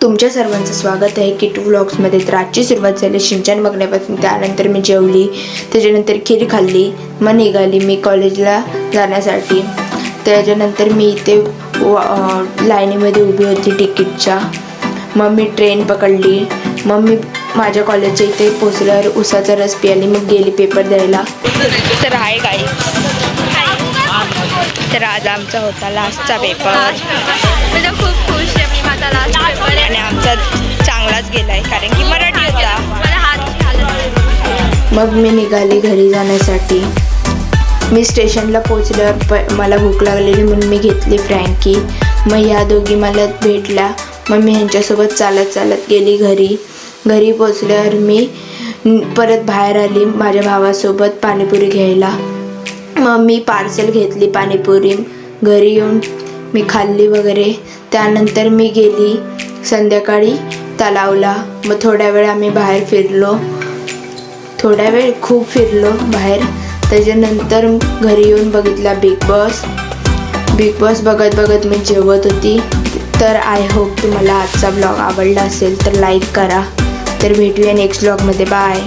तुमच्या सर्वांचं स्वागत आहे किटू व्लॉग्समध्ये। तर आजची सुरुवात झाली शिंचन बघण्यापासून। त्यानंतर मी जेवली, त्याच्यानंतर खीर खाल्ली, मग निघाली मी कॉलेजला जाण्यासाठी। त्याच्यानंतर मी इथे लाईनीमध्ये उभी होती तिकीटच्या। मग मी ट्रेन पकडली। मग मी माझ्या कॉलेजच्या इथे पोचल्यावर उसाचा रस प्यायली, मग गेली पेपर द्यायला। तर हाय गाईस, तर आज आमचा होता लास्टचा पेपर। म्हणजे खूप खुश आहे मी, माझा लास्ट पेपर आहे आणि आमचा चांगलाच गेलाय कारण की मराठी होता। मला हात हालत। मग मी निघाली घरी जाण्यासाठी। मी स्टेशनला पोचल्यावर मला भूक लागलेली म्हणून मी घेतली फ्रँकी। मग ह्या दोघी मला भेटल्या। मग मी ह्यांच्यासोबत चालत चालत गेली घरी। घरी पोचल्यावर मी परत बाहेर आली माझ्या भावासोबत पाणीपुरी घ्यायला। मग मी पार्सल घेतली पाणीपुरी, घरी येऊन मी खाल्ली वगैरे। त्यानंतर मी गेली संध्याकाळी तलावला। मग थोड्या वेळ आम्ही बाहेर फिरलो, थोड्या वेळ खूप फिरलो बाहेर। त्याच्यानंतर घरी येऊन बघितला बिग बॉस बघत बघत मी जेवत होती। तर आय होप तुम्हाला आजचा ब्लॉग आवडला असेल तर लाईक करा। तर भेटूया नेक्स्ट ब्लॉगमध्ये, बाय।